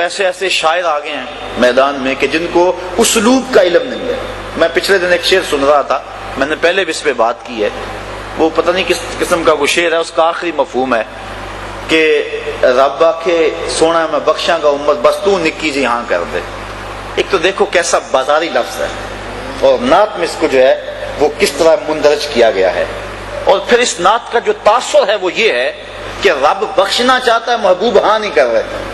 ایسے ایسے شاعر آ گئے ہیں میدان میں کہ جن کو اسلوب کا علم نہیں ہے۔ میں پچھلے دن ایک شعر سن رہا تھا، میں نے پہلے بھی اس پہ بات کی ہے، وہ پتہ نہیں کس قسم کا وہ شعر ہے، اس کا آخری مفہوم ہے کہ رب آکھے سونا میں بخشاں گا امت بس تو نکی جی ہاں کر دے۔ ایک تو دیکھو کیسا بازاری لفظ ہے، اور نعت میں اس کو جو ہے وہ کس طرح مندرج کیا گیا ہے، اور پھر اس نعت کا جو تاثر ہے وہ یہ ہے کہ رب بخشنا چاہتا ہے، محبوب ہاں نہیں کر رہے۔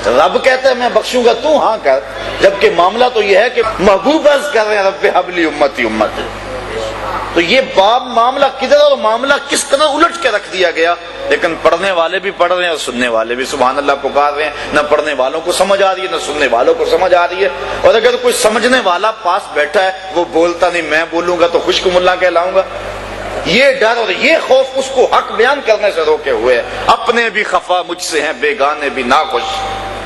رب کہتا ہے میں بخشوں گا تو ہاں کر، جبکہ معاملہ تو یہ ہے کہ محبوب عرض کر رہے ہیں رب حبلی امتی امت۔ تو یہ باب معاملہ کدھر اور معاملہ کس طرح الٹ کے رکھ دیا گیا، لیکن پڑھنے والے بھی پڑھ رہے ہیں اور سننے والے بھی سبحان اللہ پکار رہے ہیں، نہ پڑھنے والوں کو سمجھ آ رہی ہے نہ سننے والوں کو سمجھ آ رہی ہے۔ اور اگر کوئی سمجھنے والا پاس بیٹھا ہے وہ بولتا نہیں، میں بولوں گا تو خشک ملا کہلاؤں گا، یہ ڈر اور یہ خوف اس کو حق بیان کرنے سے روکے ہوئے ہے۔ اپنے بھی خفا مجھ سے ہیں بیگانے بھی ناخوش،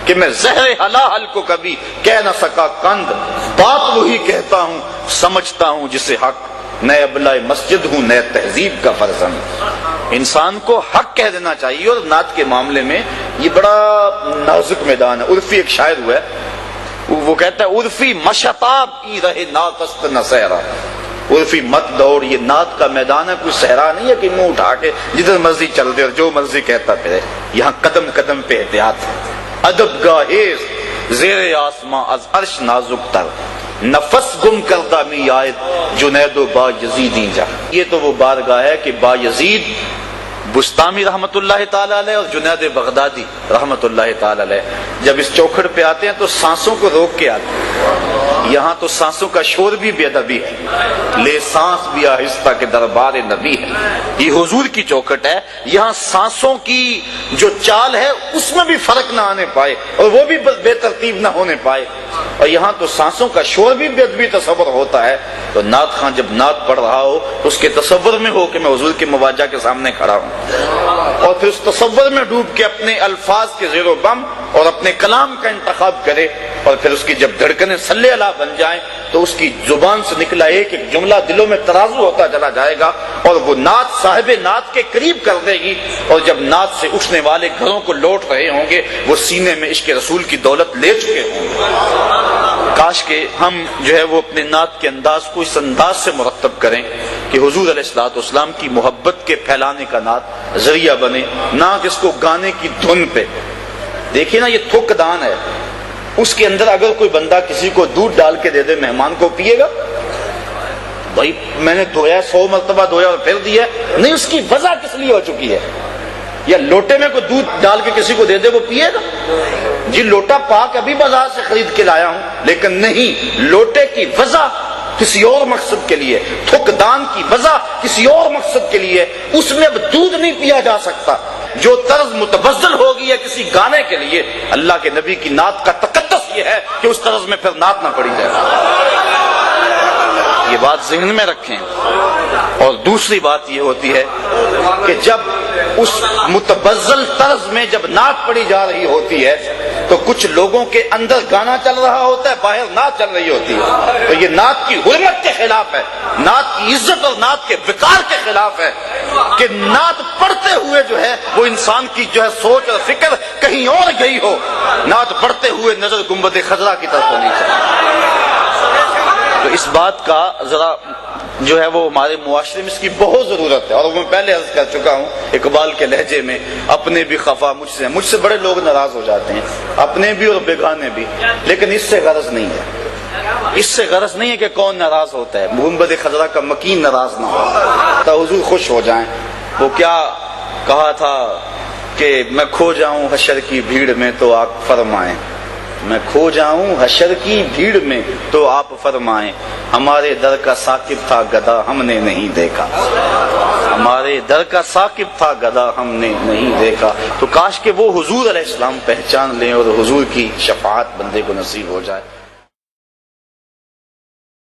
کہ میں زہر حلال کو کبھی کہہ نہ سکا کند، بات وہی کہتا ہوں سمجھتا ہوں جسے حق، نئے ابلہ مسجد ہوں نئے تہذیب کا فرزند۔ انسان کو حق کہہ دینا چاہیے، اور نعت کے معاملے میں یہ بڑا نازک میدان ہے۔ عرفی ایک شاعر ہوا ہے، وہ کہتا ہے عرفی مشتاب کی رہے ناتست نہ صحرا، عرفی مت دوڑ، یہ نعت کا میدان ہے، کوئی صحرا نہیں ہے کہ منہ اٹھا کے جدھر مرضی چل دے اور جو مرضی کہتا پھرے۔ یہاں قدم قدم پہ احتیاط ہے۔ ادب گاہیز زیر آسماں از عرش نازک تر، نفس گم کردہ می آیت جنید و با یزیدی جا۔ یہ تو وہ بارگاہ ہے کہ با یزید بستامی رحمت اللہ تعالی علیہ اور جنید بغدادی رحمت اللہ تعالی علیہ جب اس چوکھٹ پہ آتے ہیں تو سانسوں کو روک کے آتے ہیں۔ یہاں تو سانسوں کا شور بھی بے ادبی ہے، لے سانس بھی آہستہ کے دربار نبی ہے۔ یہ حضور کی چوکھٹ ہے، یہاں سانسوں کی جو چال ہے اس میں بھی فرق نہ آنے پائے اور وہ بھی بے ترتیب نہ ہونے پائے، اور یہاں تو سانسوں کا شور بھی بے ادبی تصور ہوتا ہے۔ تو نعت خان جب نعت پڑھ رہا ہو تو اس کے تصور میں ہو کہ میں حضور کے مواجہ کے سامنے کھڑا ہوں، اور پھر اس تصور میں ڈوب کے اپنے الفاظ کے زیر و بم اور اپنے کلام کا انتخاب کرے، اور پھر اس کی جب دھڑکنیں صلی اللہ بن جائیں تو اس کی زبان سے نکلا ایک ایک جملہ دلوں میں ترازو ہوتا چلا جائے گا، اور وہ نعت صاحب نعت کے قریب کر دے گی، اور جب نعت سے اٹھنے والے گھروں کو لوٹ رہے ہوں گے وہ سینے میں عشق رسول کی دولت لے چکے ہوں گے۔ کاش کہ ہم جو ہے وہ اپنے نعت کے انداز کو اس انداز سے مرتب کریں کہ حضور علیہ الصلوۃ والسلام کی محبت کے پھیلانے کا نعت ذریعہ بنے، نہ کہ اس کو گانے کی دھن پہ۔ دیکھیے نا یہ تھوک دان ہے، اس کے اندر اگر کوئی بندہ کسی کو دودھ ڈال کے دے دے مہمان کو پیے گا؟ بھائی میں نے دھویا 100 مرتبہ دھویا اور پھر دیا نہیں، اس کی وجہ کس لیے ہو چکی ہے؟ یا لوٹے میں کوئی دودھ ڈال کے کسی کو دے دے وہ پیے گا؟ جی لوٹا پاک ابھی بازار سے خرید کے لایا ہوں، لیکن نہیں، لوٹے کی وجہ کسی اور مقصد کے لیے، تھک دان کی وجہ کسی اور مقصد کے لیے، اس میں اب دودھ نہیں پیا جا سکتا۔ جو طرز متبذل ہوگی ہے کسی گانے کے لیے، اللہ کے نبی کی نعت کا تقدس یہ ہے کہ اس طرز میں پھر نعت نہ پڑی جائے۔ یہ بات ذہن میں رکھیں۔ اور دوسری بات یہ ہوتی ہے کہ جب اس متبذل طرز میں جب نعت پڑی جا رہی ہوتی ہے تو کچھ لوگوں کے اندر گانا چل رہا ہوتا ہے، باہر نعت چل رہی ہوتی ہے، تو یہ نعت کی حرمت کے خلاف ہے، نعت کی عزت اور نعت کے وقار کے خلاف ہے کہ نعت پڑھتے ہوئے جو ہے وہ انسان کی جو ہے سوچ اور فکر کہیں اور گئی ہو، نعت پڑھتے ہوئے نظر گنبد خضرا کی طرف ہونی چاہیے۔ تو اس بات کا ذرا جو ہے وہ ہمارے معاشرے میں اس کی بہت ضرورت ہے، اور میں پہلے عرض کر چکا ہوں اقبال کے لہجے میں، اپنے بھی خفا مجھ سے بڑے لوگ ناراض ہو جاتے ہیں، اپنے بھی اور بیگانے بھی، لیکن اس سے غرض نہیں ہے، اس سے غرض نہیں ہے کہ کون ناراض ہوتا ہے، گنبد خضرا کا مکین ناراض نہ ہو تو حضور خوش ہو جائیں۔ وہ کیا کہا تھا کہ میں کھو جاؤں حشر کی بھیڑ میں تو آپ فرمائیں، میں کھو جاؤں حشر کی بھیڑ میں تو آپ فرمائیں، ہمارے در کا ثاقب تھا گدھا ہم نے نہیں دیکھا، ہمارے در کا ثاقب تھا گدھا ہم نے نہیں دیکھا۔ تو کاش کہ وہ حضور علیہ السلام پہچان لیں اور حضور کی شفاعت بندے کو نصیب ہو جائے۔